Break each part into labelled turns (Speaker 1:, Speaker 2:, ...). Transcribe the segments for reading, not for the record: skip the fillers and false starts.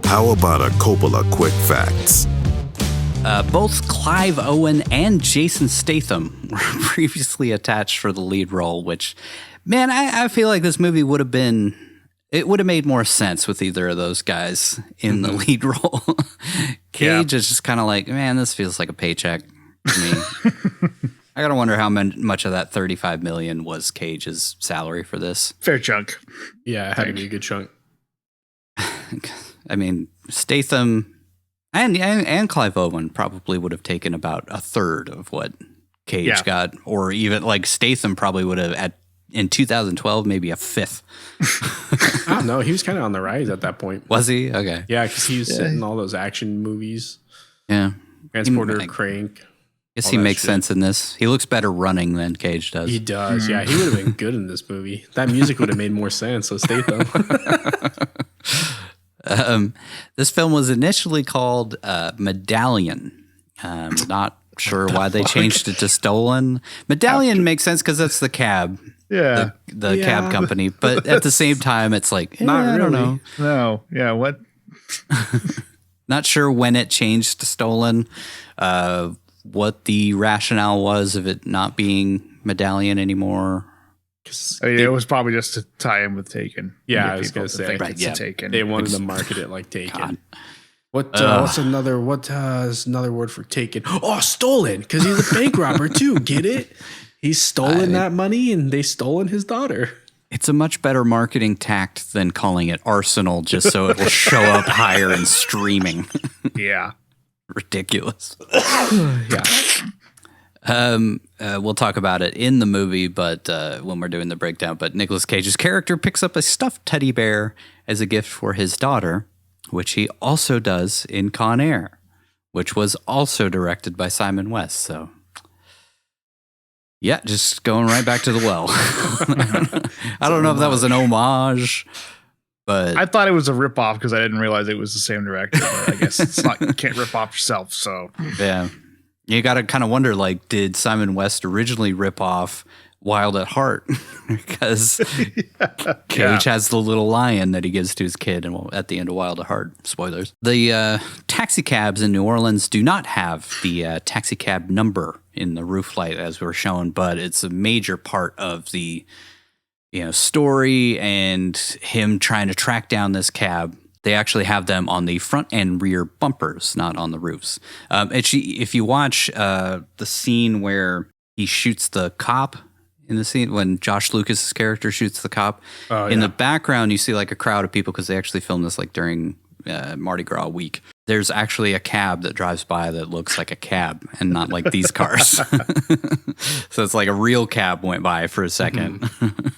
Speaker 1: How about a Coppola quick facts?
Speaker 2: Both Clive Owen and Jason Statham were previously attached for the lead role, which, man, I feel like this movie would have made more sense with either of those guys in the lead role. Cage is just kind of like, man, this feels like a paycheck to me. I gotta wonder how much of that $35 million was Cage's salary for this.
Speaker 3: Fair chunk.
Speaker 4: Yeah, it had to be a good chunk.
Speaker 2: I mean, Statham and Clive Owen probably would have taken about a third of what Cage got, or even like Statham probably would have in 2012 maybe a fifth.
Speaker 4: I don't know. He was kind of on the rise at that point.
Speaker 2: Was he? Okay.
Speaker 4: Yeah, because he was in all those action movies.
Speaker 2: Yeah.
Speaker 4: Transporter, Crank.
Speaker 2: I guess he makes sense in this. He looks better running than Cage does.
Speaker 4: He does. Yeah, he would have been good in this movie. That music would have made more sense. So Statham.
Speaker 2: This film was initially called Medallion. Not sure why they changed it to Stolen. Medallion makes sense because that's the cab.
Speaker 3: Yeah.
Speaker 2: The cab company. But at the same time, it's like,
Speaker 4: Not
Speaker 2: I don't
Speaker 4: really.
Speaker 2: know.
Speaker 3: No. Yeah. What?
Speaker 2: Not sure when it changed to Stolen. What the rationale was of it not being Medallion anymore.
Speaker 3: It was probably just to tie in with Taken.
Speaker 4: Yeah, I was going to say.
Speaker 3: Right, it's Taken.
Speaker 4: They wanted to market it like Taken.
Speaker 2: God.
Speaker 4: What's another word for Taken? Oh, stolen, because he's a bank robber too. Get it? He's stolen that money and they stolen his daughter.
Speaker 2: It's a much better marketing tact than calling it Arsenal just so it will show up higher in streaming.
Speaker 3: Yeah.
Speaker 2: Ridiculous.
Speaker 4: Yeah.
Speaker 2: We'll talk about it in the movie, but when we're doing the breakdown. But Nicolas Cage's character picks up a stuffed teddy bear as a gift for his daughter, which he also does in Con Air, which was also directed by Simon West. So, yeah, just going right back to the well. I don't know if that was an homage, but
Speaker 3: I thought it was a ripoff because I didn't realize it was the same director. But I guess it's not. You can't rip off yourself. So
Speaker 2: yeah. You got to kind of wonder, like, did Simon West originally rip off Wild at Heart? Because Cage has the little lion that he gives to his kid at the end of Wild at Heart. Spoilers. The taxi cabs in New Orleans do not have the taxi cab number in the roof light as we're shown, but it's a major part of the story and him trying to track down this cab. They actually have them on the front and rear bumpers, not on the roofs. If you watch the scene where he shoots the cop in the scene, when Josh Lucas's character shoots the cop, in the background you see like a crowd of people because they actually filmed this like during Mardi Gras week. There's actually a cab that drives by that looks like a cab and not like these cars. So it's like a real cab went by for a second. Mm-hmm.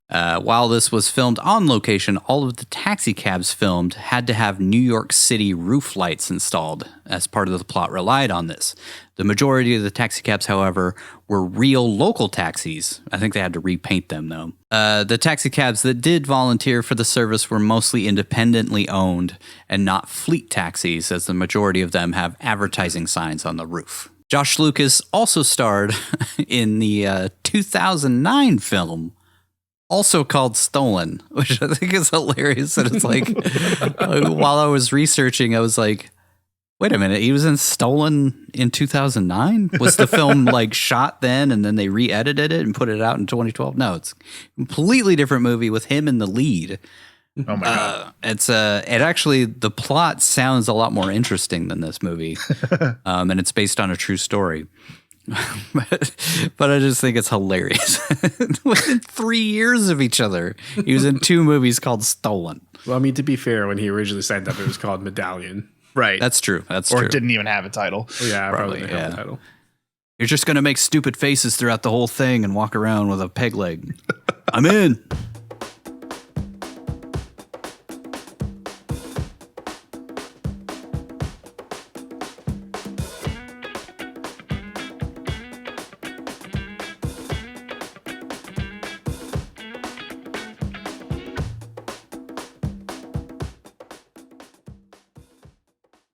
Speaker 2: While this was filmed on location, all of the taxi cabs filmed had to have New York City roof lights installed as part of the plot relied on this. The majority of the taxi cabs, however, were real local taxis. I think they had to repaint them, though. The taxi cabs that did volunteer for the service were mostly independently owned and not fleet taxis, as the majority of them have advertising signs on the roof. Josh Lucas also starred in the 2009 film also called Stolen, which I think is hilarious. And it's like, while I was researching, I was like, wait a minute, he was in Stolen in 2009? Was the film like shot then and then they re-edited it and put it out in 2012? No, it's a completely different movie with him in the lead.
Speaker 3: Oh my God.
Speaker 2: It actually, the plot sounds a lot more interesting than this movie. And it's based on a true story. but I just think it's hilarious. Within 3 years of each other, he was in 2 movies called Stolen.
Speaker 4: Well, I mean, to be fair, when he originally signed up, it was called Medallion.
Speaker 3: Right.
Speaker 2: That's true. That's
Speaker 3: or
Speaker 2: true.
Speaker 3: it didn't even have a title.
Speaker 4: Oh, yeah,
Speaker 2: Probably
Speaker 4: didn't have a title.
Speaker 2: You're just going to make stupid faces throughout the whole thing and walk around with a peg leg. I'm in.